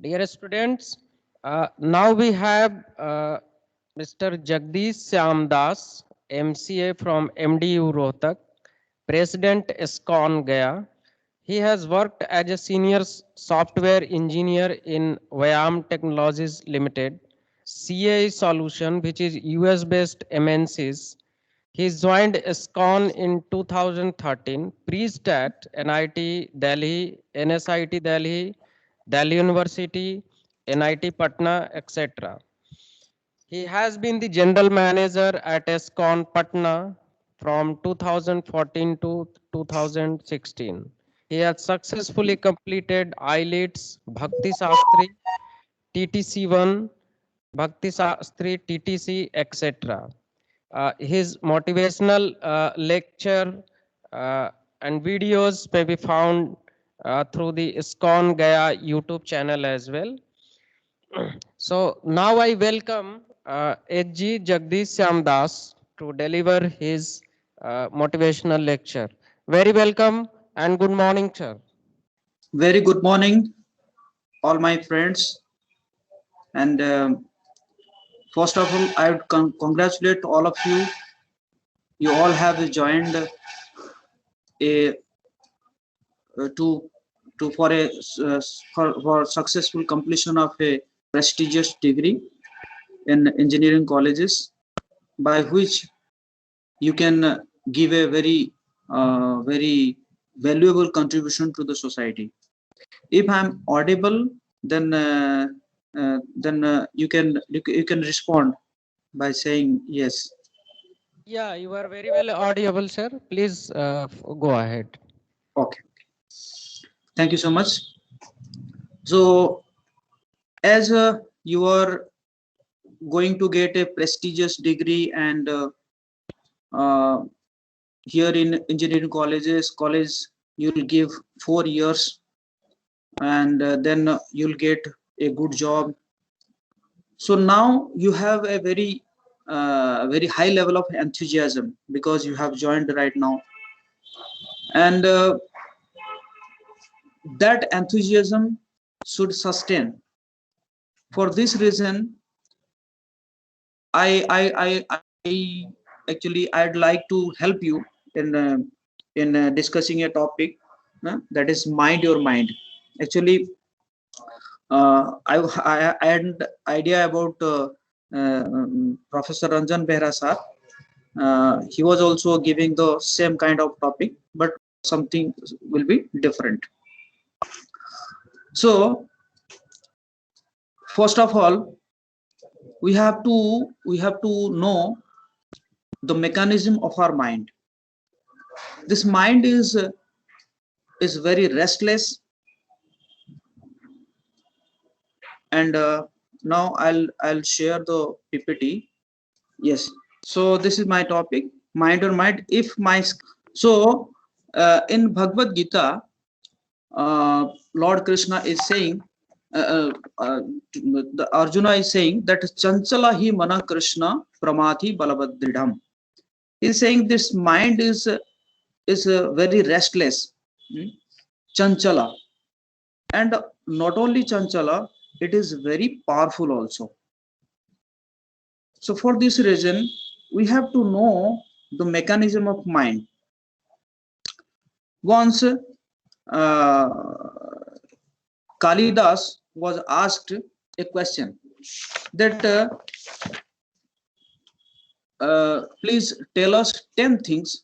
Dear students, now we have Mr. Jagdish Shyamdas, MCA from MDU Rohtak, President ISKCON Gaya. He has worked as a senior software engineer in Vyam Technologies Limited, CA Solution, which is US based MNCs. He joined ISKCON in 2013, preached at NIT Delhi, NSIT Delhi, Delhi University, NIT Patna, etc. He has been the general manager at ISKCON Patna from 2014 to 2016. He has successfully completed IELTS, Bhakti Shastri, TTC1, Bhakti Shastri, TTC, etc. His motivational lecture and videos may be found through the ISKCON Gaya YouTube channel as well. So now I welcome HG Jagdish Shyamdas to deliver his motivational lecture. Very welcome and good morning, sir. Very good morning, all my friends. And first of all, I would congratulate all of you. You all have joined a to for successful completion of a prestigious degree in engineering colleges, by which you can give a very valuable contribution to the society. If I'm audible, then you can respond by saying yes. Yeah, you are very well audible, sir. Please go ahead. Okay. Thank you so much. So, as you are going to get a prestigious degree, and here in engineering college you'll give 4 years, and then you'll get a good job. So now you have a very high level of enthusiasm because you have joined right now, and that enthusiasm should sustain. For this reason, I actually I'd like to help you in discussing a topic that is mind your mind. Actually, I had an idea about Professor Ranjan Behra sir. He was also giving the same kind of topic, but something will be different. So first of all, we have to know the mechanism of our mind. This mind is very restless, and now I'll share the PPT. Yes. So this is my topic, mind or mind. If my so in Bhagavad Gita, Lord Krishna is saying, the Arjuna is saying that Chanchala hi mana Krishna pramati balabadridham. He's saying this mind is very restless, Chanchala, and not only Chanchala, it is very powerful also. So for this reason, we have to know the mechanism of mind. Once Kalidas was asked a question that please tell us 10 things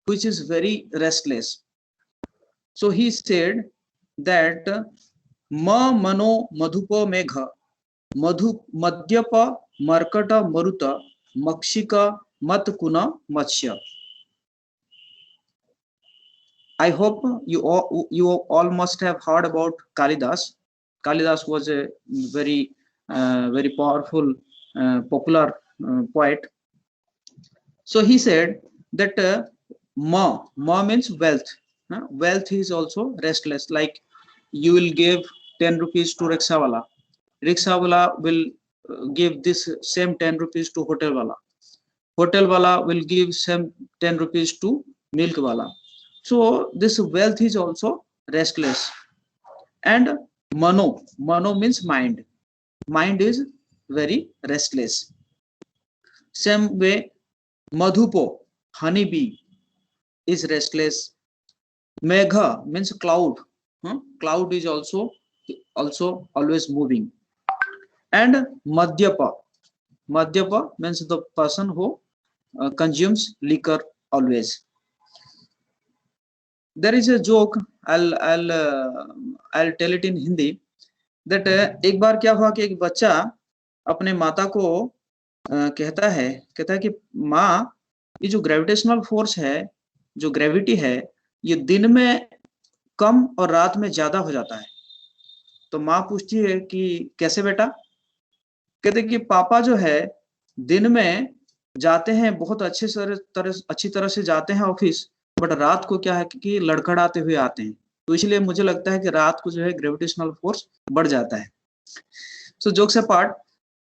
which is very restless. So he said that ma mano madhupa megha madhu madhyapa markata maruta makshika matkuna matsya. I hope you all must have heard about Kalidas. Kalidas was a very powerful, popular poet. So he said that ma means wealth. Wealth is also restless. Like you will give 10 rupees to rickshawala. Rickshawala will give this same 10 rupees to hotelwala. Hotelwala will give same 10 rupees to milkwala. So this wealth is also restless, and Mano means mind. Mind is very restless. Same way, Madhupo, honeybee, is restless. Megha means cloud. Cloud is also always moving. And Madhyapa means the person who consumes liquor always. There is a joke. I'll tell it in Hindi. That एक बार क्या हुआ कि एक बच्चा अपने माता को कहता है कि माँ, ये जो ग्रेविटेशनल फोर्स है, जो ग्रेविटी है, ये दिन में कम और रात में ज्यादा हो जाता है. तो माँ पूछती है कि कैसे बेटा? कहते कि पापा जो है दिन में जाते हैं, बहुत अच्छी तरह से जाते हैं ऑफिस, बट रात को क्या है कि लड़खड़ाते हुए आते हैं. तो इसलिए मुझे लगता है कि रात को जो है ग्रेविटेशनल फोर्स बढ़ जाता है. सो jokes apart,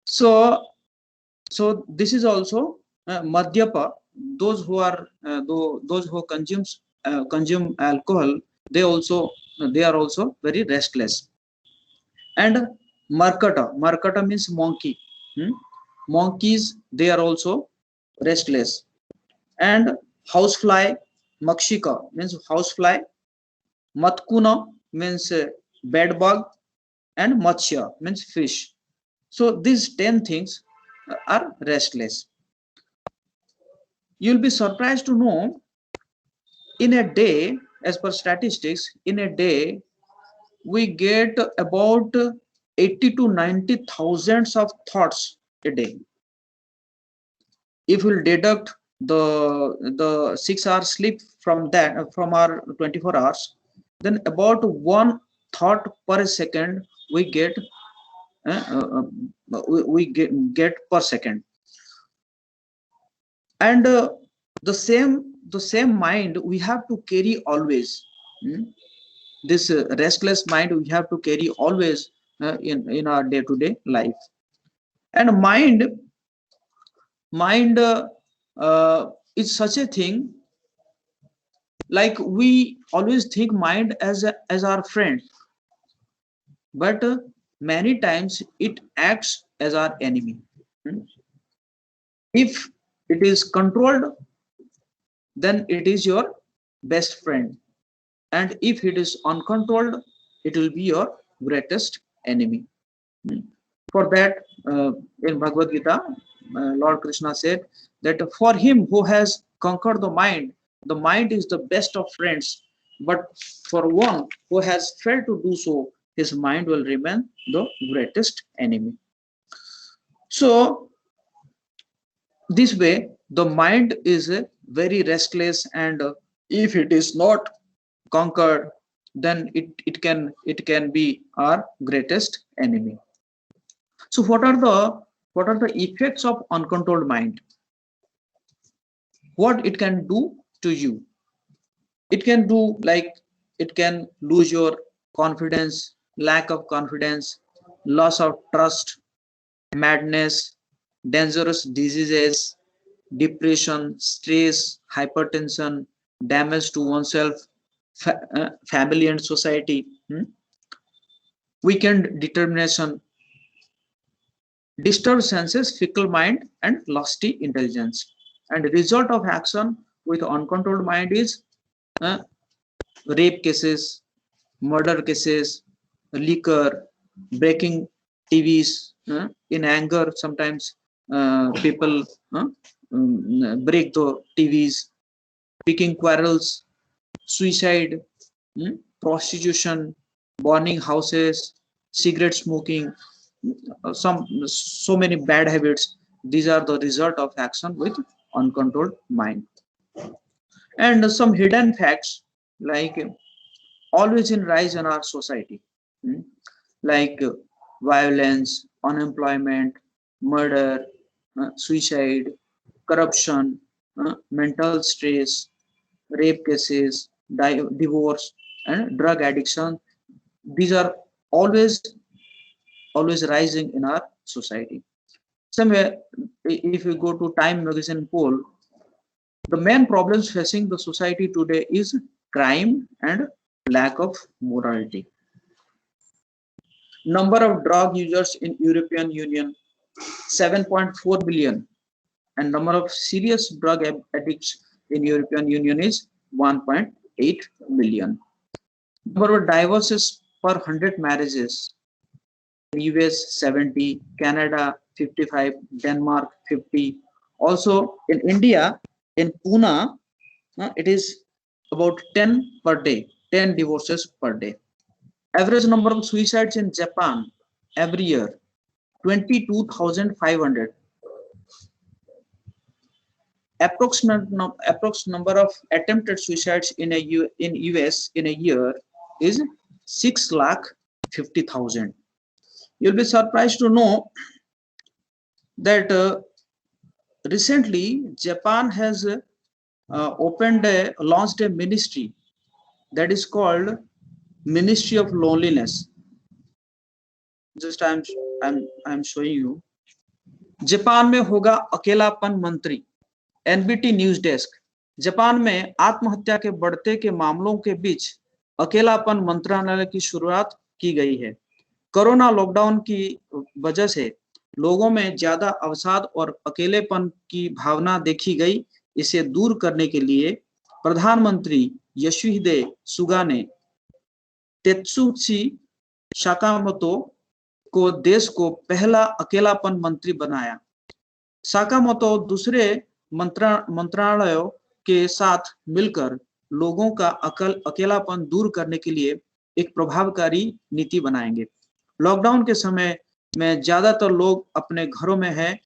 so this is also madhyapa. Those who consume alcohol, they are also very restless. And markata means monkey. Monkeys, they are also restless. And housefly, makshika means housefly. Matkuna means bed bug. And matsya means fish. So these 10 things are restless. You'll be surprised to know, in a day, as per statistics, in a day we get about 80 to 90 thousands of thoughts a day. If we'll deduct the 6 hours sleep from our 24 hours, then about one thought per second we get get per second. And the same mind we have to carry always. This restless mind we have to carry always in our day-to-day life. And mind is such a thing, like we always think mind as our friend, but many times it acts as our enemy. If it is controlled, then it is your best friend, and if it is uncontrolled, it will be your greatest enemy. For that, in Bhagavad Gita, Lord Krishna said that for him who has conquered the mind is the best of friends, but for one who has failed to do so, his mind will remain the greatest enemy. So this way the mind is very restless, and if it is not conquered, then it can be our greatest enemy. So what are the effects of uncontrolled mind? What it can do to you? It can do, like, it can lose your confidence, lack of confidence, loss of trust, madness, dangerous diseases, depression, stress, hypertension, damage to oneself, family and society, weakened determination, disturbed senses, fickle mind, and lusty intelligence. And the result of action with uncontrolled mind is rape cases, murder cases, liquor, breaking TVs. In anger, sometimes people break the TVs, picking quarrels, suicide, prostitution, burning houses, cigarette smoking, so many bad habits. These are the result of action with uncontrolled mind. And some hidden facts, like always in rise in our society, like violence, unemployment, murder, suicide, corruption, mental stress, rape cases, divorce, and drug addiction. These are always rising in our society. Somewhere, if we go to Time magazine poll, the main problems facing the society today is crime and lack of morality. Number of drug users in European Union 7.4 billion, and number of serious drug addicts in European Union is 1.8 million. Number of divorces per 100 marriages in US 70, Canada 55, Denmark 50. Also in India, in Pune, it is about 10 per day, 10 divorces per day. Average number of suicides in Japan every year 22,500. Approx number of attempted suicides in US in a year is 6,50,000. You'll be surprised to know that recently Japan has launched a ministry that is called Ministry of Loneliness. Just I'm showing you. Japan में होगा अकेलापन मंत्री. NBT news desk. Japan में आत्महत्या के बढ़ते के मामलों के बीच अकेलापन मंत्रालय की शुरुआत की गई है. कोरोना लॉकडाउन की वजह से लोगों में ज्यादा अवसाद और अकेलेपन की भावना देखी गई. इसे दूर करने के लिए प्रधानमंत्री योशिहिदे सुगा ने तेत्सुची साकामोतो को देश को पहला अकेलापन मंत्री बनाया. साकामोतो दूसरे मंत्रालयों के साथ मिलकर लोगों का अकेलापन दूर करने के लिए एक प्रभावकारी नीति बनाएंगे. लॉकडाउन के समय में ज्यादातर लोग अपने घरों में है,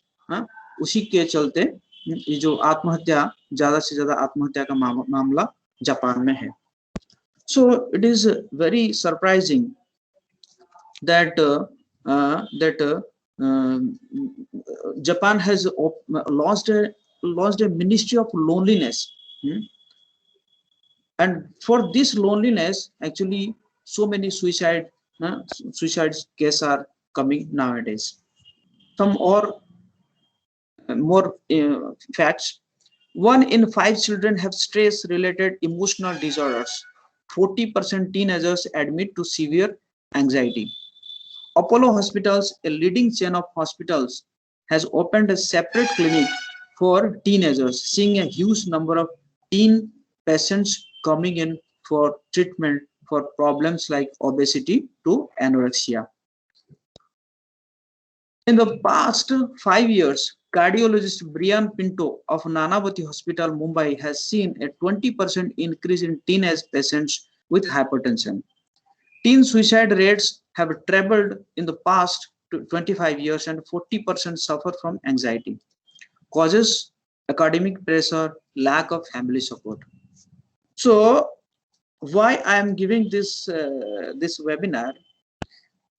उसी के चलते ये जो आत्महत्या, ज्यादा से ज्यादा आत्महत्या का मामला जापान में है. So it is very surprising that Japan has launched a ministry of loneliness, and for this loneliness, actually, so many suicide cases are coming nowadays. Some more facts. 1 in 5 children have stress-related emotional disorders. 40% teenagers admit to severe anxiety. Apollo Hospitals, a leading chain of hospitals, has opened a separate clinic for teenagers, seeing a huge number of teen patients coming in for treatment for problems like obesity to anorexia. In the past 5 years, cardiologist Brian Pinto of Nanavati Hospital, Mumbai, has seen a 20% increase in teenage patients with hypertension. Teen suicide rates have trebled in the past 25 years, and 40% suffer from anxiety. Causes: academic pressure, lack of family support. So, why I am giving this webinar?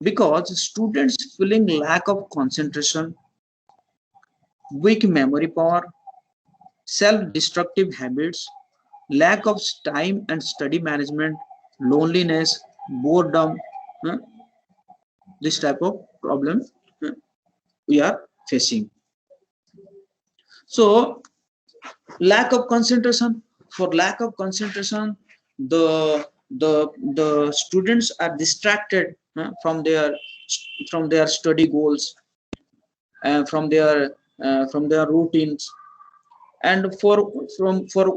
Because students feeling lack of concentration, weak memory power, self-destructive habits, lack of time and study management, loneliness, boredom, this type of problem we are facing. So lack of concentration. For lack of concentration, the students are distracted from their study goals and from their routines, and for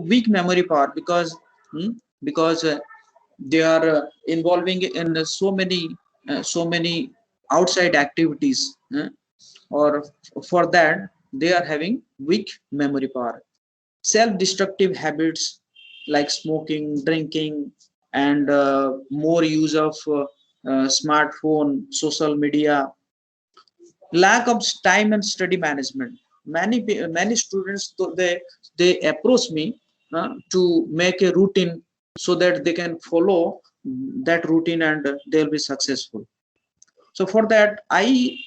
weak memory power, because they are involving in so many outside activities, or for that they are having weak memory power. Self-destructive habits like smoking, drinking, and more use of smartphone, social media. Lack of time and study management. Many students, they approach me to make a routine so that they can follow that routine and they'll be successful. So for that, I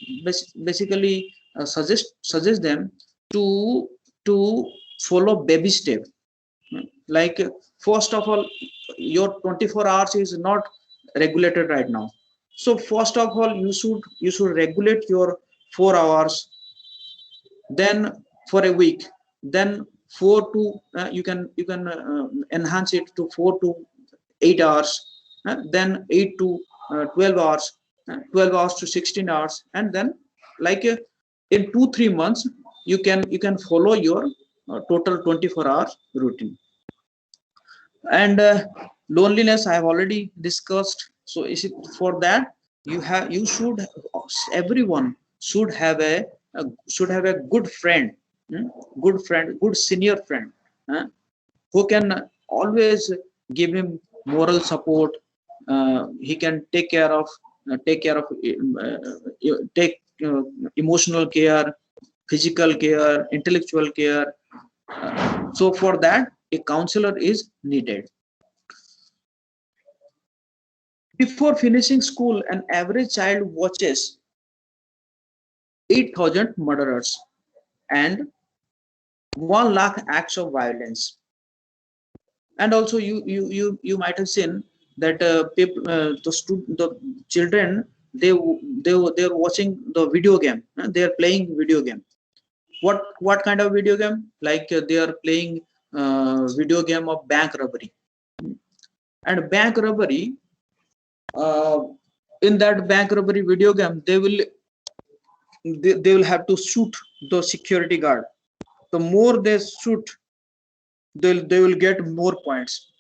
basically suggest them to follow baby step. Like, first of all, your 24 hours is not regulated right now. So first of all, you should regulate your 4 hours. Then for a week, then you can enhance it to 4 to 8 hours, then 8 to 12 hours. 12 hours to 16 hours, and then like in 2-3 months you can follow your total 24 hours routine. And loneliness I have already discussed. So is it for that you should, everyone should have a good friend, good friend, good senior friend, who can always give him moral support. He can take care of take emotional care, physical care, intellectual care. So for that a counselor is needed. Before finishing school, an average child watches 8,000 murderers and 1 lakh acts of violence. And also you might have seen that people, the children, they they're watching the video game. They are playing video game. What kind of video game? Like they are playing video game of bank robbery. And bank robbery, uh, in that bank robbery video game, they will have to shoot the security guard. The more they shoot, they will get more points.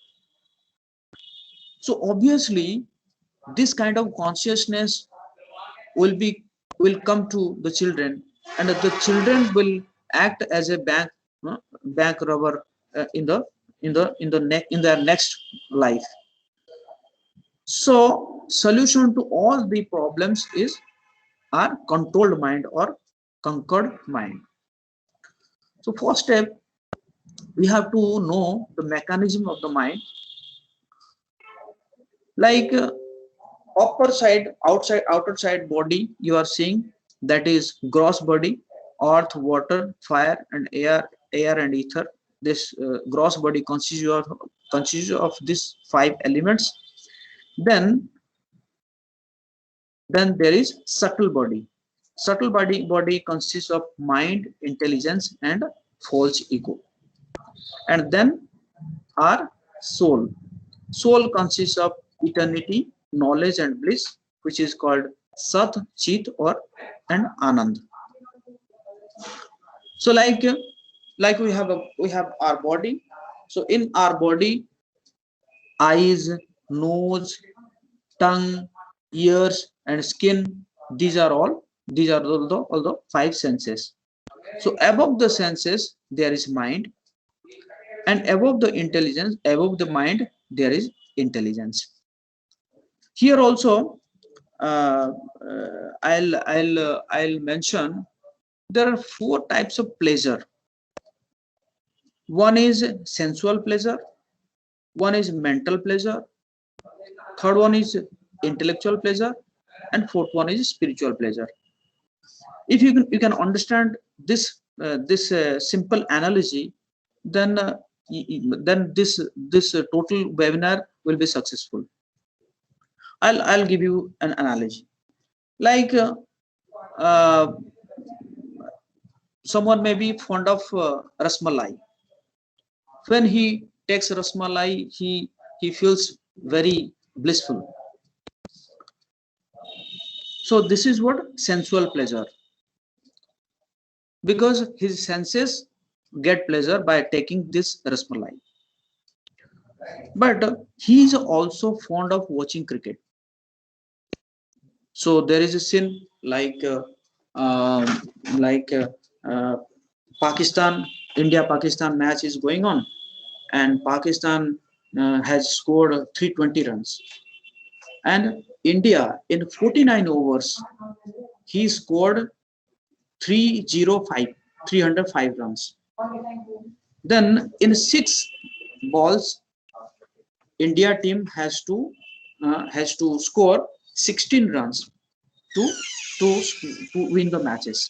So obviously this kind of consciousness will come to the children, and the children will act as a bank robber in their next life. So solution to all the problems is our controlled mind or conquered mind. So first step, we have to know the mechanism of the mind. Like upper side, outer side body you are seeing, that is gross body: earth, water, fire, and air and ether. This gross body consists of these 5 elements. Then then there is subtle body. Subtle body consists of mind, intelligence, and false ego. And then our soul. Soul consists of eternity, knowledge, and bliss, which is called Sat, Chit, or and Anand. So like we have our body. So in our body, eyes, nose, tongue, ears, and skin. These are all the 5 senses. So above the senses there is mind, and above the intelligence, above the mind there is intelligence. Here also, uh, I'll mention there are 4 types of pleasure. One is sensual pleasure, one is mental pleasure, third one is intellectual pleasure, and fourth one is spiritual pleasure. If you can understand this simple analogy, then this total webinar will be successful. I'll give you an analogy. Like uh, someone may be fond of rasmalai. When he takes rasmalai, he feels very blissful. So this is what sensual pleasure, because his senses get pleasure by taking this rasmalai. But he is also fond of watching cricket. So there is a scene like um, like Pakistan, India-Pakistan match is going on, and Pakistan has scored 320 runs, and India in 49 overs he scored 305 305 runs. Then in 6 balls, India team has to score 16 runs to to to win the matches.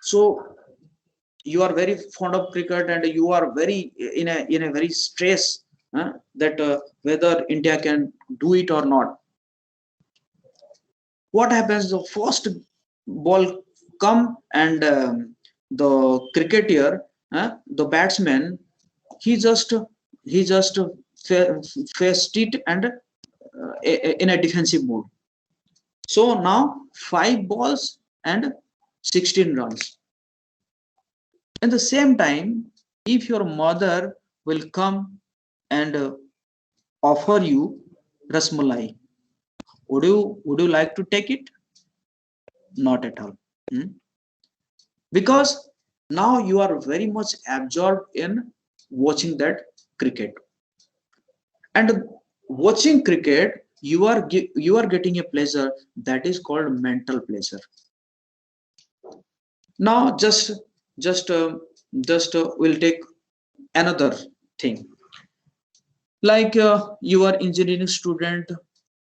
So you are very fond of cricket, and you are very in a very stress, that whether India can do it or not. What happens? The first ball come, and the cricketer, the batsman, he just he just faced it, and in a defensive mode. So now 5 balls and 16 runs. At the same time, if your mother will come and offer you rasmalai, would you like to take it? Not at all. Hmm? Because now you are very much absorbed in watching that cricket, and watching cricket you are getting a pleasure that is called mental pleasure. Now just we'll take another thing, like you are engineering student,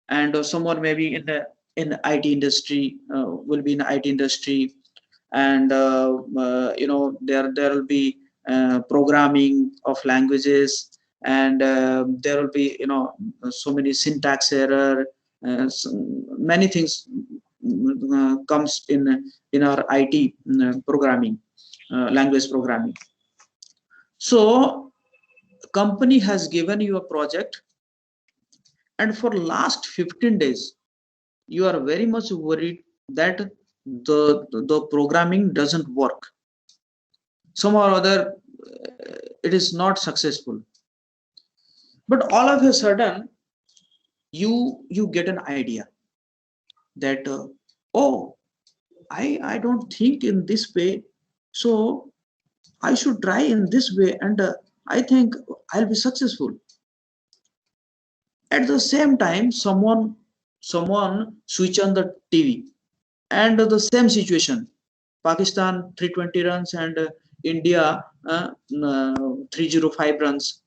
and someone maybe in the IT industry, will be in the IT industry, and there will be programming of languages, and there will be so many syntax error, many things comes in our IT programming, language programming. So company has given you a project, and for last 15 days you are very much worried that the programming doesn't work somehow or other, it is not successful. But all of a sudden you get an idea that oh, I don't think in this way, so I should try in this way, and I think I'll be successful. At the same time someone switch on the TV, and the same situation, Pakistan 320 runs, and India 305 runs.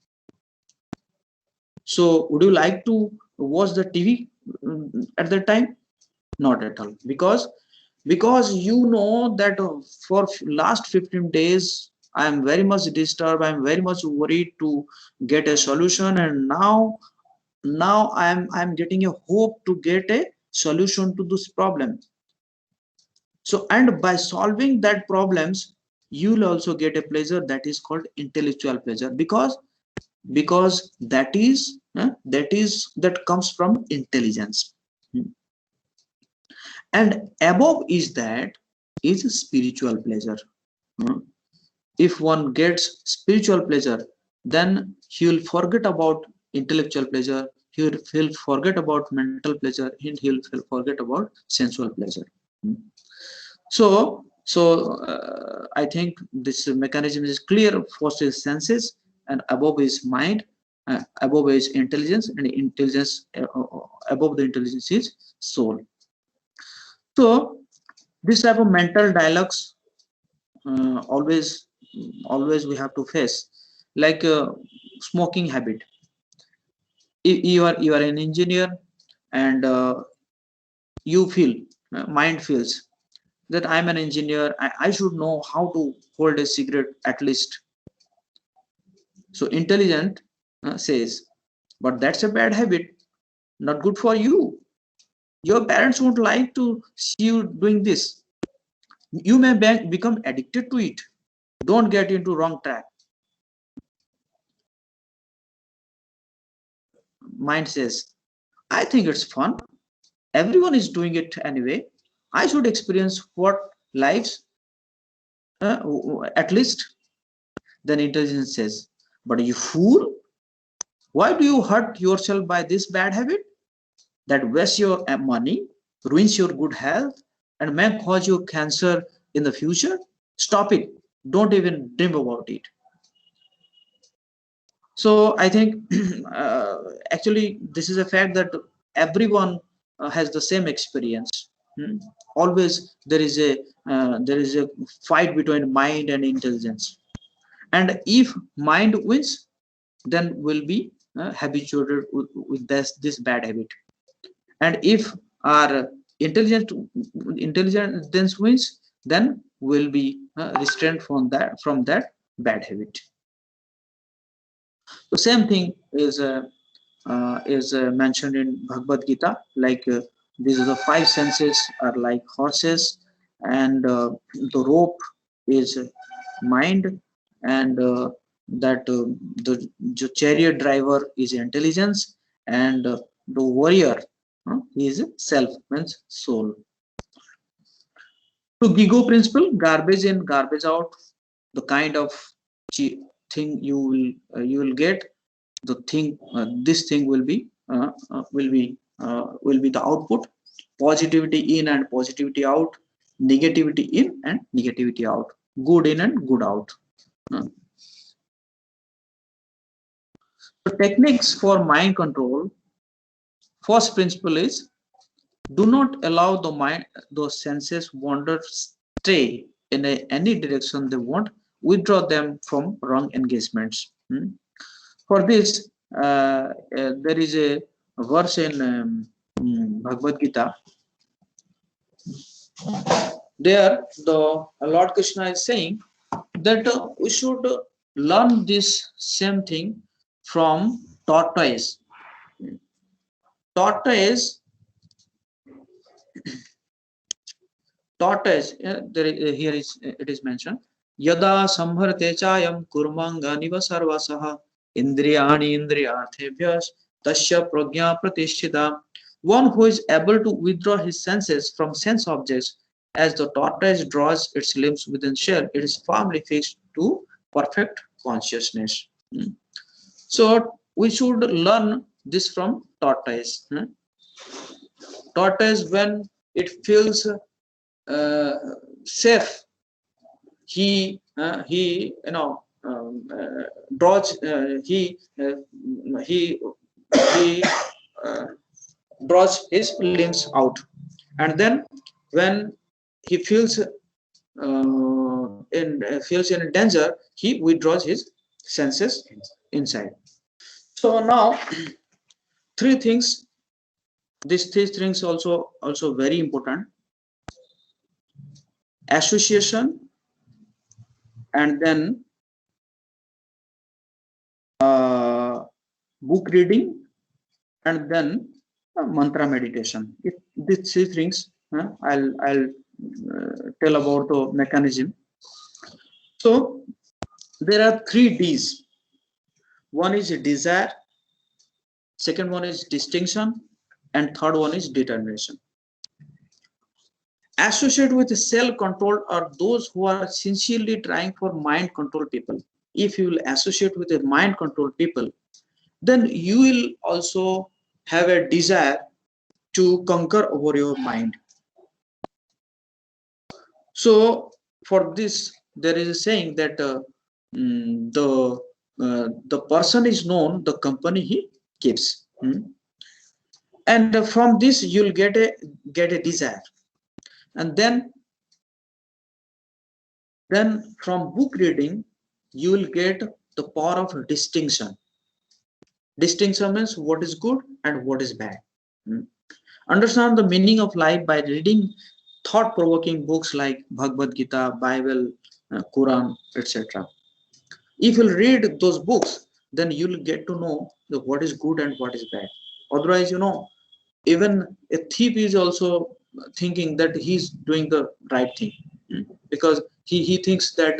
So would you like to watch the TV at that time? Not at all, because you know that for last 15 days I am very much disturbed, I am very much worried to get a solution, and now I'm getting a hope to get a solution to this problem. So, and by solving that problems, you'll also get a pleasure that is called intellectual pleasure, because that comes from intelligence. And above is that is spiritual pleasure. If one gets spiritual pleasure, then he will forget about intellectual pleasure, he'll forget about mental pleasure, and he'll forget about sensual pleasure. So I think this mechanism is clear. First is senses, and above is mind, above is intelligence, and intelligence above the intelligence is soul. So this type of mental dialogues always we have to face, like smoking habit. You are an engineer, and you feel mind feels that I'm an engineer, I should know how to hold a cigarette at least. So intelligent says, but that's a bad habit, not good for you. Your parents won't like to see you doing this. You may become addicted to it. Don't get into wrong track. Mind says, I think it's fun. Everyone is doing it anyway. I should experience what life's at least. Then intelligence says, but you fool, why do you hurt yourself by this bad habit that wastes your money, ruins your good health, and may cause you cancer in the future? Stop it. Don't even dream about it. So I think actually this is a fact that everyone has the same experience. Hmm? Always there is a fight between mind and intelligence, and if mind wins, then we'll be habituated with this bad habit, and if our intelligence wins, then we'll be restrained from that bad habit. The same thing is mentioned in Bhagavad Gita, like these are the five senses are like horses, and the rope is mind, and that the chariot driver is intelligence, and the warrior, is self, means soul. To GIGO principle, garbage in, garbage out, the kind of thing you will get, the thing this thing will be the output. Positivity in and positivity out, negativity in and negativity out, good in and good out. The techniques for mind control. First principle is, do not allow the mind, those senses wander stray in any direction they want. Withdraw them from wrong engagements. For this, there is a verse in Bhagavad Gita. There, the Lord Krishna is saying that we should learn this same thing from tortoise. Tortoise, here is it is mentioned. Yada sambharate chayam kurmanga niva sarvasaha indriyani indriyarthebhyas tasya pragya pratishthita. One who is able to withdraw his senses from sense objects, as the tortoise draws its limbs within shell, it is firmly fixed to perfect consciousness. So we should learn this from tortoise. Tortoise, when it feels safe, he draws he draws his limbs out, and then when he feels in danger, he withdraws his senses inside. So now three things. These three things also very important: association, and then book reading, and then mantra meditation. These three things, I'll tell about the mechanism. So there are 3 D's. One is desire, second one is distinction, and third one is determination. Associated with self-control are those who are sincerely trying for mind control people. If you will associate with a mind control people, then you will also have a desire to conquer over your mind. So for this, there is a saying that the person is known, the company he keeps. And from this you'll get a desire, and then from book reading you will get the power of distinction. Distinction means what is good and what is bad. Understand the meaning of life by reading thought-provoking books like Bhagavad Gita, Bible, Quran, etc. If you read those books, then you'll get to know what is good and what is bad. Otherwise, even a thief is also thinking that he's doing the right thing, because he thinks that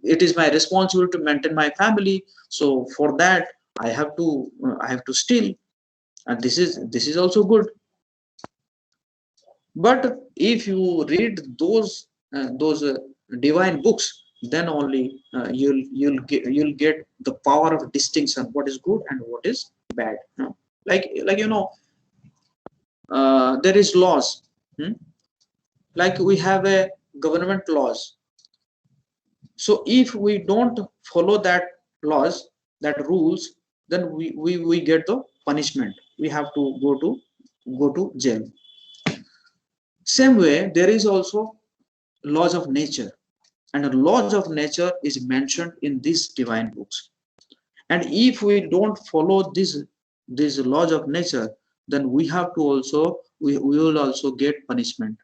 it is my responsibility to maintain my family. So for that, I have to steal, and this is also good. But if you read those divine books, then only you'll get the power of distinction, what is good and what is bad. Like there is laws. Like we have a government laws. So if we don't follow that laws, that rules, then we get the punishment. We have to go to jail. Same way, there is also laws of nature, and the laws of nature is mentioned in these divine books. And if we don't follow these laws of nature, then we have to also we will also get punishment.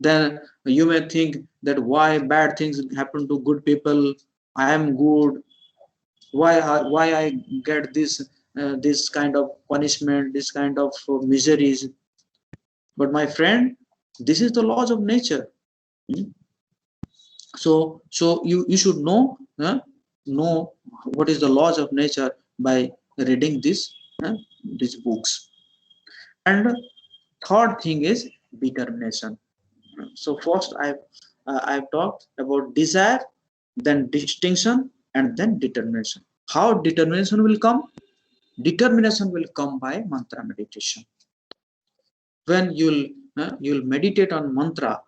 Then you may think that why bad things happen to good people? I am good. Why I get this kind of punishment, this kind of miseries? But my friend, this is the laws of nature. So you should know what is the laws of nature by reading these books. And third thing is determination. So first I've talked about desire, then distinction, and then determination. How determination will come? Determination will come by mantra meditation. When you'll meditate on mantra,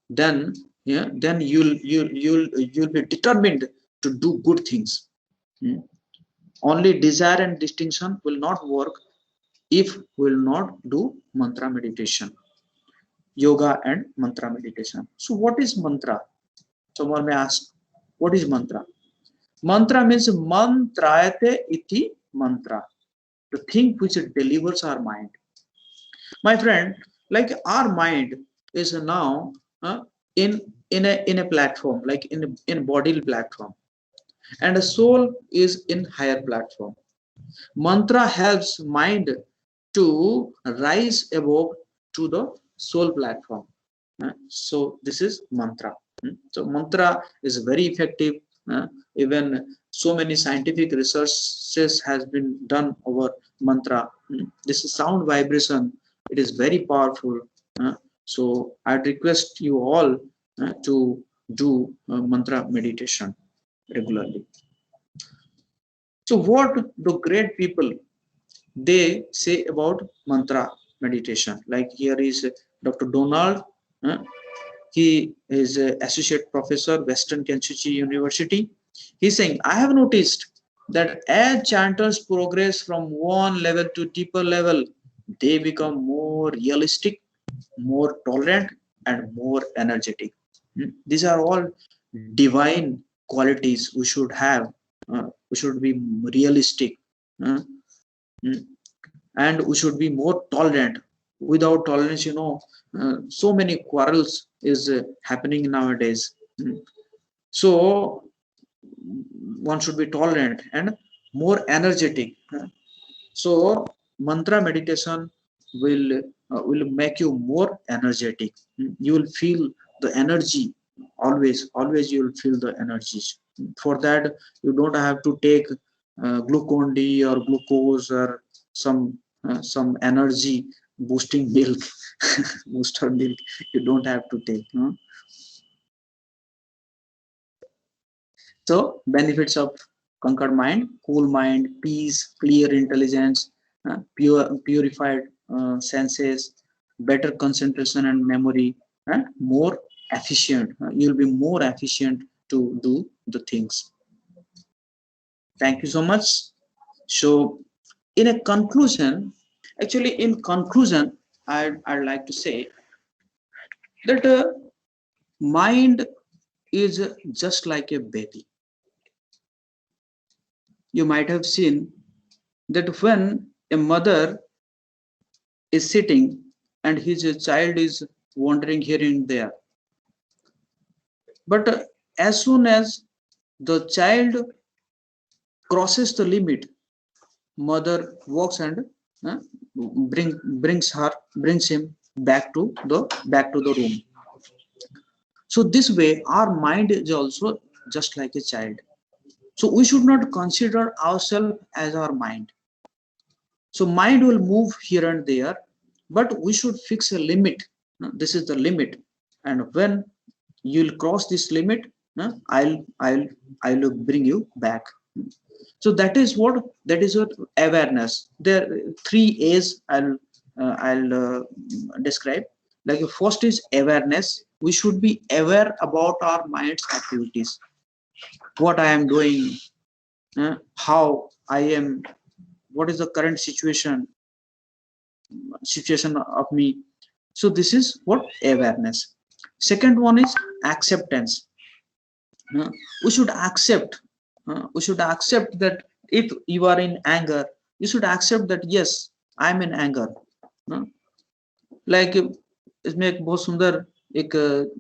then then you'll be determined to do good things. Hmm. Only desire and distinction will not work if we'll not do mantra meditation, yoga and mantra meditation. So what is mantra? Someone may ask, what is mantra? Mantra means mantrayate iti mantra, the thing which delivers our mind. My friend, like our mind is now in in a platform, like in body platform, and a soul is in higher platform. Mantra helps mind to rise above to the soul platform. So this is mantra. So mantra is very effective. Even so many scientific researches has been done over mantra. This is sound vibration. It is very powerful. So I'd request you all to do mantra meditation regularly. So what the great people they say about mantra meditation? Like here is Dr. Donald. uh, he is associate professor, Western Kentucky University. He's saying, I have noticed that as chanters progress from one level to deeper level, they become more realistic, more tolerant, and more energetic. These are all divine qualities we should have. We should be realistic. uh, mm, and we should be more tolerant. Without tolerance, so many quarrels is happening nowadays. So one should be tolerant and more energetic. So mantra meditation will make you more energetic. You will feel the energy. Always you will feel the energies. For that you don't have to take glucon D or glucose or some energy boosting milk. Booster milk you don't have to take. So benefits of conquered mind: cool mind, peace, clear intelligence, purified senses, better concentration and memory, and more efficient. You'll be more efficient to do the things. Thank you so much. So in a conclusion, actually in conclusion, I'd like to say that mind is just like a baby. You might have seen that when a mother is sitting and his child is wandering here and there, but as soon as the child crosses the limit, mother walks and uh, brings him back to the room. So this way our mind is also just like a child. So we should not consider ourselves as our mind. So mind will move here and there, but we should fix a limit. This is the limit, and when you'll cross this limit, I'll bring you back. So that is what awareness. There are three A's I'll describe. Like first is awareness. We should be aware about our mind's activities. What I am doing, how I am, what is the current situation of me. So this is what awareness. Second one is acceptance. Uh, we should accept. We should accept that if you are in anger, you should accept that yes, I am in anger. Like इसमें एक बहुत सुंदर एक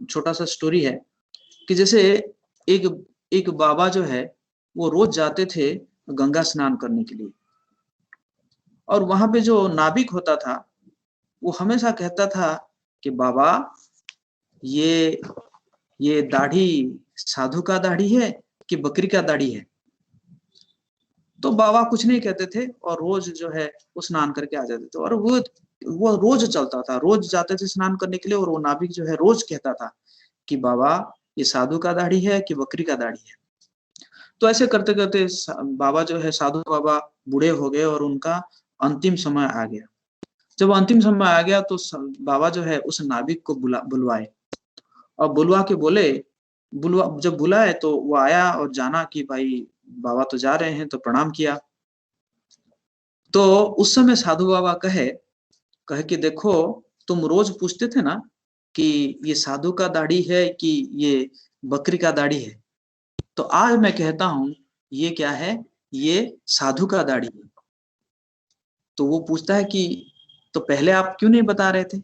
छोटा सा story है कि जैसे एक एक बाबा जो है वो रोज जाते थे गंगा स्नान करने के लिए, और वहां पे जो नाविक होता था वो हमेशा कहता था कि बाबा ये दाढ़ी साधु का दाढ़ी है कि बकरी का दाढ़ी है। तो बाबा कुछ नहीं कहते थे और रोज जो है वो स्नान करके आ जाते थे, और वो रोज चलता था, रोज जाते थे स्नान करने के लिए, और वो नाविक जो है रोज कहता था कि बाबा ये साधु का दाढ़ी है कि बकरी का दाढ़ी है। तो ऐसे करते करते बाबा जो है, साधु बाबा बूढ़े हो गए और उनका अंतिम समय आ गया। जब अंतिम समय आ गया तो बाबा जो है उस नाविक को बुलवाए, और बुलवा के बोले, जब बुलाए तो वो आया और जाना कि भाई बाबा तो जा रहे हैं, तो प्रणाम किया। तो उस समय साधु बाबा कहे कि देखो, तुम रोज पूछते थे ना कि ये साधु का दाढ़ी है कि ये बकरी का दाढ़ी है, तो आज मैं कहता हूं ये क्या है, ये साधु का दाढ़ी है। तो वो पूछता है कि तो पहले आप क्यों नहीं बता रहे थे?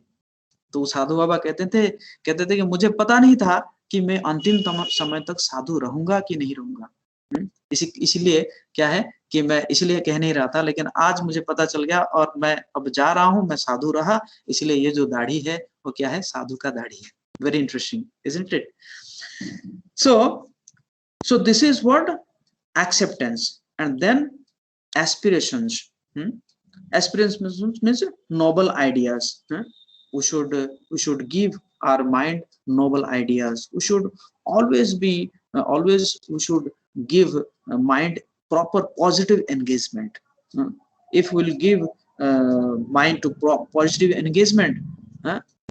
तो साधु बाबा कहते थे कि मुझे पता नहीं था कि मैं अंतिम समय तक साधु रहूंगा कि नहीं रहूंगा। इसीलिए क्या है कि मैं इसलिए कह नहीं रहा था, लेकिन आज मुझे पता चल गया और मैं अब जा रहा हूं, मैं साधु रहा, इसलिए ये जो दाढ़ी है वो क्या है, साधु का दाढ़ी है। Very interesting, isn't it? So this is what acceptance. And then aspirations. Aspirations means noble ideas. We should give our mind noble ideas. We should always we should give mind proper positive engagement. If we'll give mind to positive engagement,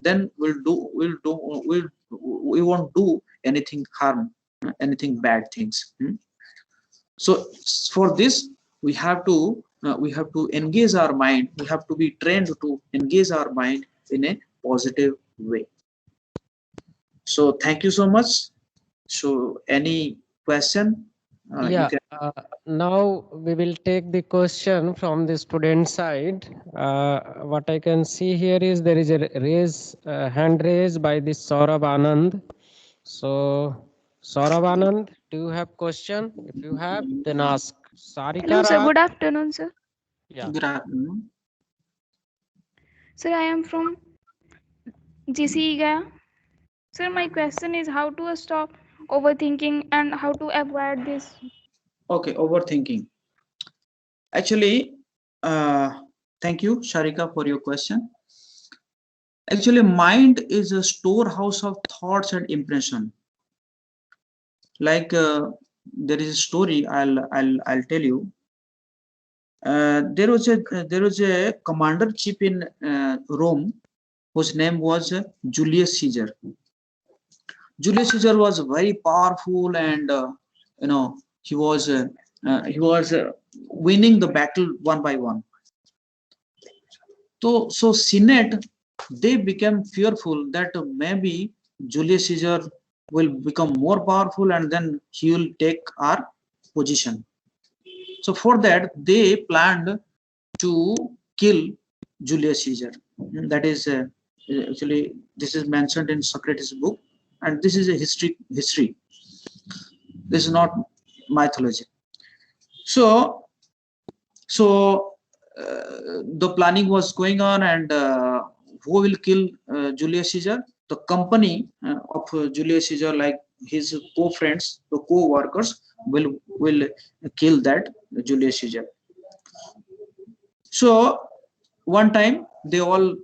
then we won't do anything harm, anything bad things. So for this we have to engage our mind. We have to be trained to engage our mind in a positive way. So thank you so much. So any question? You Yeah, can. now we will take the question from the student side. What I can see here is there is a hand raised by the Saurabh Anand. So, Saurabh Anand, do you have question? If you have, then ask. Hello, Sarika sir. Raj, Good afternoon, sir. yeah. Good afternoon. Sir, I am from GCE Gaya. Sir, my question is how to stop overthinking and how to avoid this. Okay, overthinking. Actually, thank you, Sharika, for your question. Actually, mind is a storehouse of thoughts and impression. Like there is a story I'll tell you. There was a commander chief in Rome whose name was Julius Caesar. Julius Caesar was very powerful, and he was winning the battle one by one. So Senate, they became fearful that maybe Julius Caesar will become more powerful and then he will take our position. So for that, they planned to kill Julius Caesar. That is actually this is mentioned in Socrates' book, and this is a history. This is not mythology. So the planning was going on, and who will kill Julius Caesar? The company of Julius Caesar, like his co-friends, the co-workers, will kill that Julius Caesar. So one time they all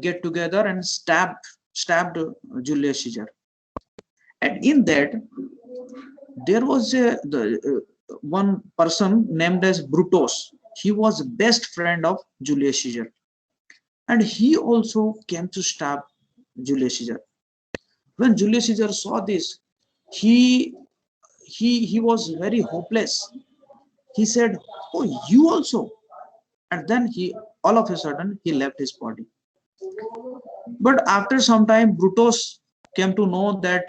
get together and stabbed Julius Caesar, and in that there was one person named as Brutus. He was best friend of Julius Caesar, and he also came to stab Julius Caesar. When Julius Caesar saw this, he he was very hopeless. He said, "Oh, you also!" And then he all of a sudden he left his body. But after some time, Brutus came to know that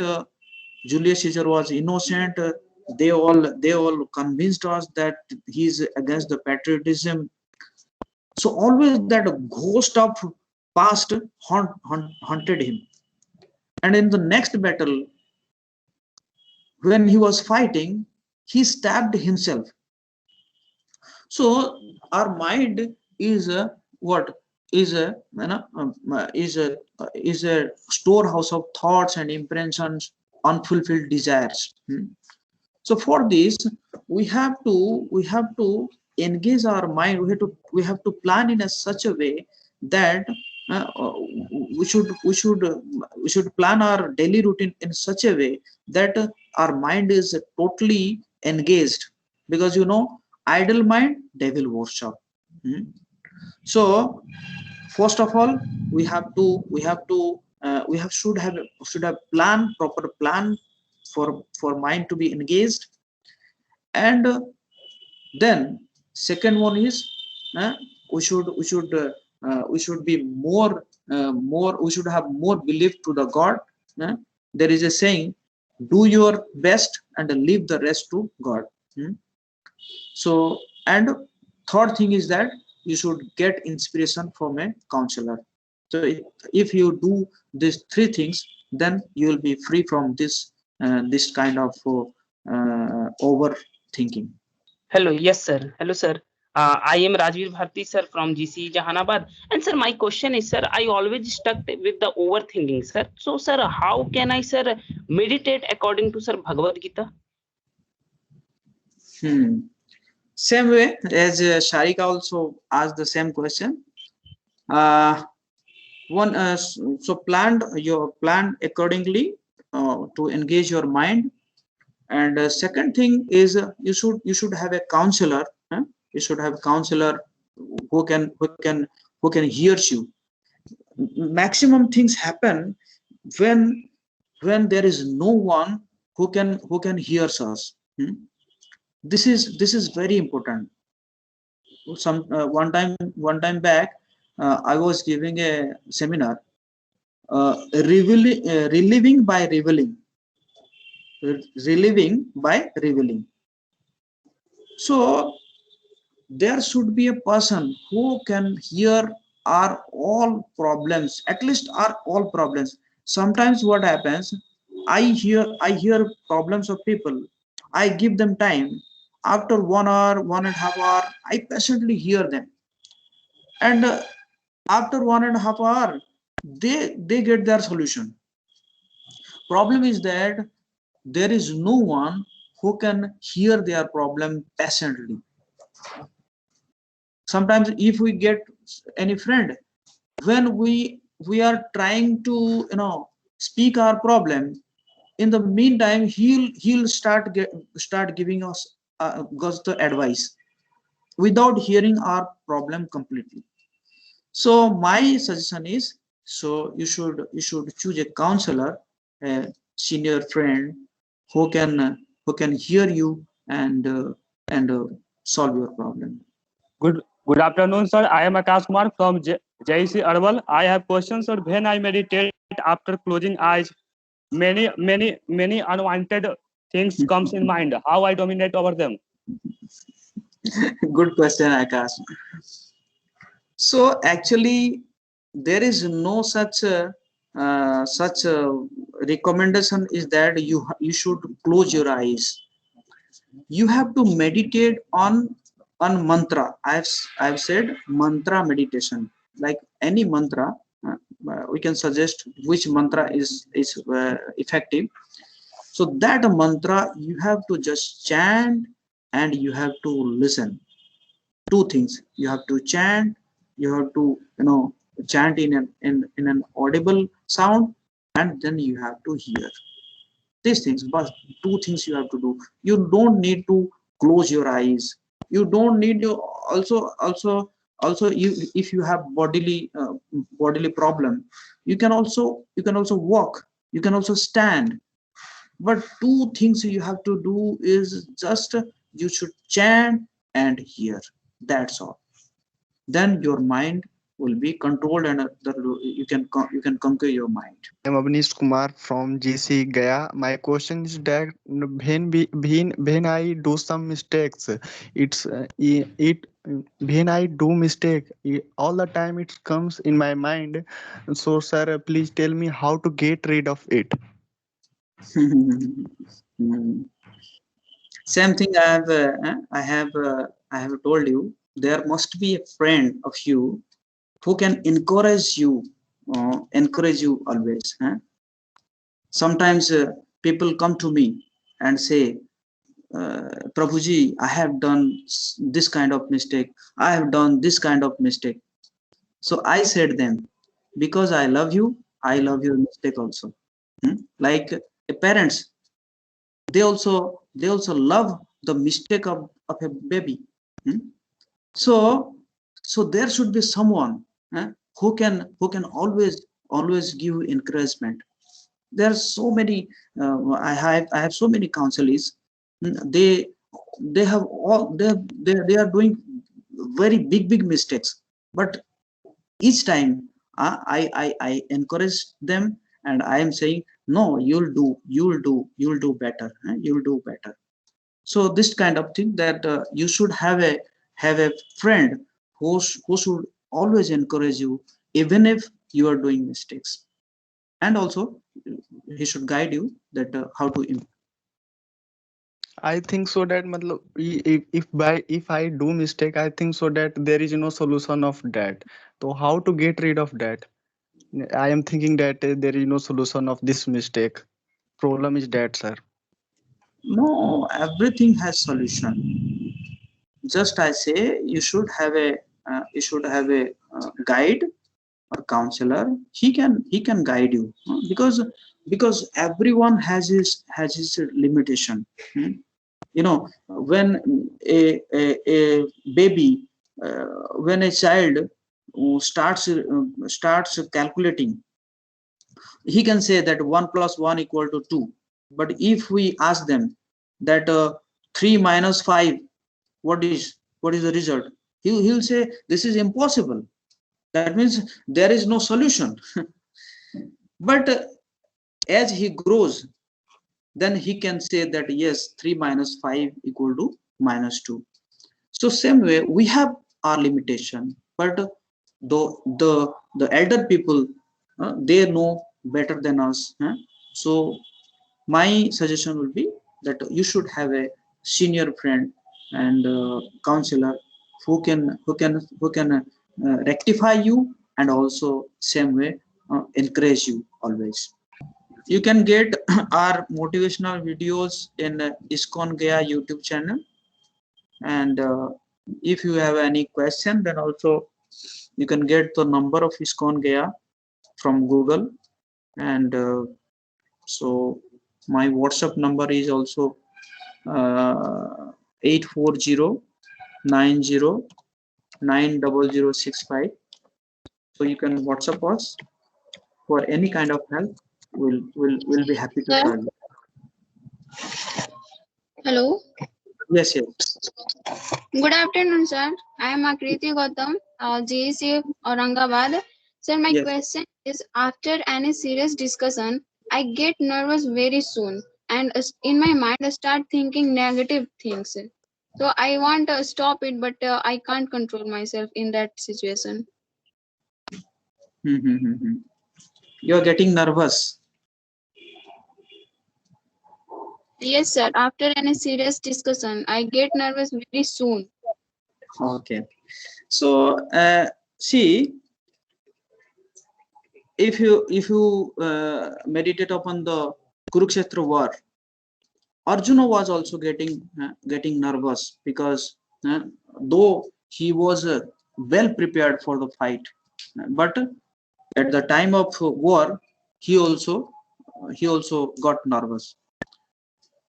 Julius Caesar was innocent. They all convinced us that he is against the patriotism. So always that ghost of past haunted him. And in the next battle, when he was fighting, he stabbed himself. So our mind is a what is a storehouse of thoughts and impressions, unfulfilled desires. So for this, we have to engage our mind. We have to plan in a such a way that uh, we should plan our daily routine in such a way that our mind is totally engaged, because idle mind devil workshop. Hmm. So first of all, we should have proper plan for mind to be engaged. And then second one is, uh, we should be we should have more belief to the God. uh, there is a saying, do your best and leave the rest to God. Hmm. So, and third thing is that you should get inspiration from a counselor. So if you do these three things, then you will be free from this kind of overthinking. Hello, yes, sir. Hello, sir. I am Rajveer Bharti, sir, from GC Jahanabad. And, sir, my question is, sir, I always stuck with the overthinking, sir. So, sir, how can I, sir, meditate according to, sir, Bhagavad Gita? Same way as Sharika also asked the same question. Uh, so plan accordingly to engage your mind. And second thing is, you should have a counselor. You should have a counselor who can hear you. Maximum things happen when there is no one who can hear us. This is very important. One time back, I was giving a seminar, reliving by revealing, reliving by revealing. So there should be a person who can hear our all problems, at least our all problems. Sometimes what happens, I hear problems of people, I give them time. After 1 hour, 1.5 hour, I patiently hear them. And after 1.5 hour, they get their solution. Problem is that there is no one who can hear their problem patiently. Sometimes if we get any friend, when we are trying to speak our problem, in the meantime he'll start giving us the advice without hearing our problem completely. So my suggestion is, so you should choose a counselor, a senior friend who can hear you and solve your problem. Good afternoon, sir. I am Akash Kumar from GEC Arwal. I have questions, sir. When I meditate after closing eyes, many unwanted things comes in mind. How I dominate over them? Good question, Akash. So actually, there is no such recommendation is that you should close your eyes. You have to meditate on mantra. I've said mantra meditation. Like any mantra, we can suggest which mantra is effective. So that mantra you have to just chant and you have to listen. Two things: you have to chant, you have to chant in an audible sound, and then you have to hear these things. But two things you have to do: you don't need to close your eyes, you don't need to also you, if you have bodily problem, you can also walk, you can also stand. But two things you have to do is just you should chant and hear. That's all. Then your mind will be controlled, and you can conquer your mind. I'm Avnish Kumar from GC Gaya. My question is that when I do some mistakes, it when I do mistake, all the time it comes in my mind. So, sir, please tell me how to get rid of it. Same thing I have told you. There must be a friend of you who can encourage you always. Sometimes people come to me and say, Prabhuji, I have done this kind of mistake. I have done this kind of mistake. So I said them, because I love you, I love your mistake also. Like parents, they also love the mistake of a baby. Hmm? So there should be someone who can always give encouragement. There are so many. I have so many counselors. They have all they are doing very big mistakes, but each time I encourage them, and I am saying, no, you'll do better, you'll do better. So this kind of thing, that you should have a friend who should always encourage you, even if you are doing mistakes, and also he should guide you that how to improve. I think so that matlab, if I do mistake, I think so that there is no solution of that. So how to get rid of that? I am thinking that there is no solution of this mistake. Problem is that, sir. No, everything has solution. Just I say, you should have a guide or counselor. He can guide you, because everyone has his limitation. Hmm? When a baby, when a child starts calculating, he can say that 1 plus 1 equal to 2. But if we ask them that 3 minus 5, what is the result, he'll say this is impossible. That means there is no solution. But as he grows, then he can say that yes, 3 minus 5 equal to minus 2. So same way, we have our limitation, but the elder people, they know better than us. So my suggestion will be that you should have a senior friend and counselor who can rectify you, and also same way encourage you always. You can get our motivational videos in ISKCON Gaya YouTube channel. And if you have any question, then also you can get the number of ISKCON Gaya from Google. And so my WhatsApp number is also 840909065. So you can WhatsApp us for any kind of help. We'll be happy to Sir, serve you. hello. Yes, yes. Good afternoon, sir. I am Akriti Gautam, GEC Aurangabad. Sir, my Yes. question is, after any serious discussion, I get nervous very soon, and in my mind I start thinking negative things. So I want to stop it, but I can't control myself in that situation. You're getting nervous. Yes, sir. After any serious discussion, I get nervous very soon. Okay. So see, if you meditate upon the Kurukshetra war, Arjuna was also getting nervous, because though he was well prepared for the fight, but at the time of war, he also got nervous.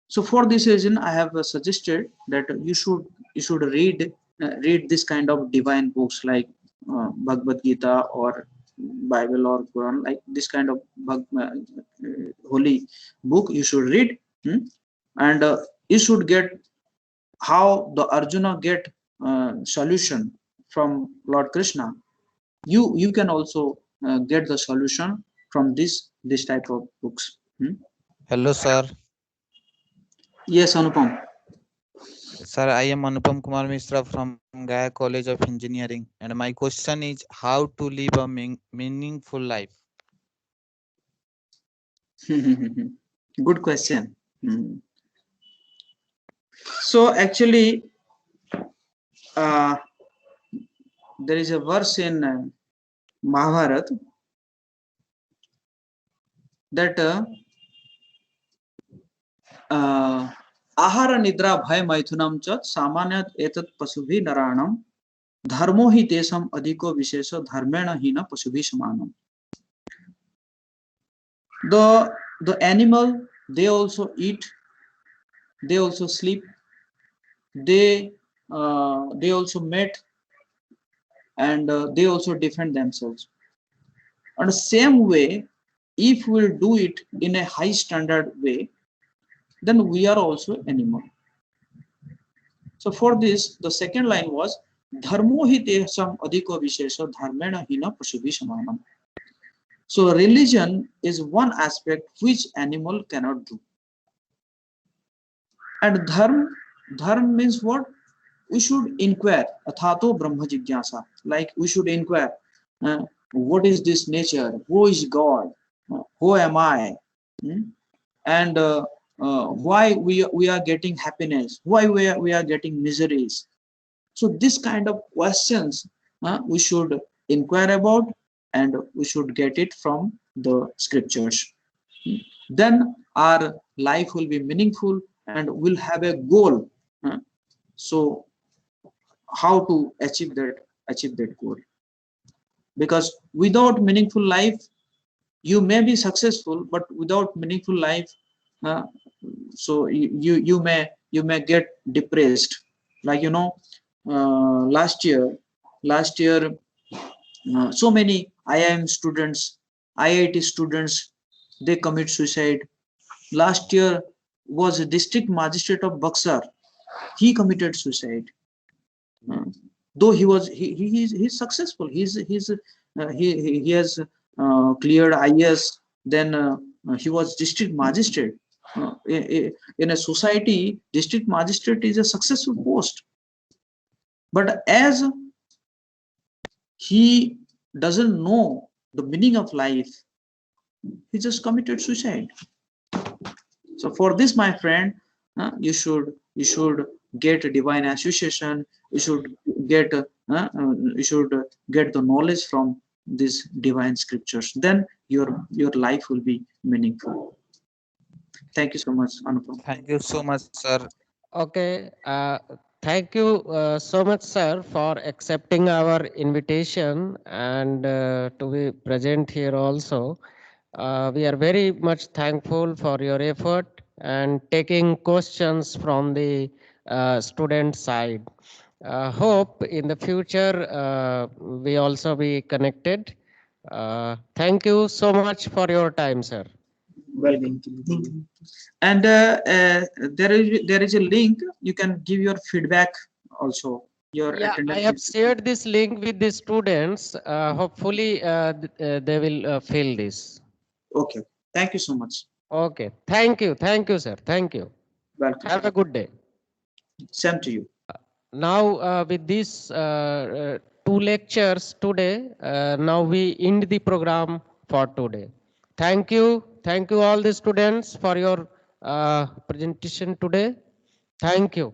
So for this reason, I have suggested that you should read this kind of divine books, like Bhagavad Gita or Bible or Quran, like this kind of holy book you should read. And you should get how the Arjuna get solution from Lord Krishna. You can also get the solution from this type of books. Hello, sir. Yes, Anupam. Sir, I am Anupam Kumar Mishra from Gaya College of Engineering, and my question is how to live a meaningful life. Good question. So actually, there is a verse in Mahabharata that आहार निद्रा भय मैथुनम च सामान्य एतत् पशुभिः नराणां धर्मो हि तेषाम् अधिको विशेष धर्मेण हीन पशुभिः समानम्. The animal, they also eat, they also sleep, they also mate, and they also defend themselves. And the same way, if we do it in a high standard way, then we are also animal. So for this, the second line was dharmo hi tesam adhiko vishesha dharmena hina pasubhi samanam. So religion is one aspect which animal cannot do. And dharm means what? We should inquire. Athato brahma jigyasa. Like we should inquire. What is this nature? Who is God? Who am I? And why we are getting happiness? Why we are getting miseries? So this kind of questions we should inquire about, and we should get it from the scriptures. Then our life will be meaningful and we'll have a goal. So how to achieve that goal? Because without meaningful life, you may be successful, but without meaningful life, so you may get depressed. Like last year, so many IIM students, IIT students, they commit suicide. Last year was a district magistrate of Buxar. He committed suicide. Though he's successful. He has cleared IS. Then he was district magistrate. In a society, district magistrate is a successful post. But as he doesn't know the meaning of life, he just committed suicide. So for this, my friend, you should get a divine association. You should get the knowledge from these divine scriptures. Then your life will be meaningful. Thank you so much, Anupam. Thank you so much, sir. Okay, thank you so much, sir, for accepting our invitation and to be present here also. We are very much thankful for your effort and taking questions from the student side. Hope in the future we also be connected. Thank you so much for your time, sir. Welcome. And there is a link. You can give your feedback also. Your Yeah, I attendance. have shared this link with the students. Hopefully, they will fill this. Okay. Thank you so much. Okay. Thank you, sir. Thank you. Welcome. Have a good day. Same to you. Now, with these two lectures today, now we end the program for today. Thank you. Thank you all the students for your presentation today. Thank you.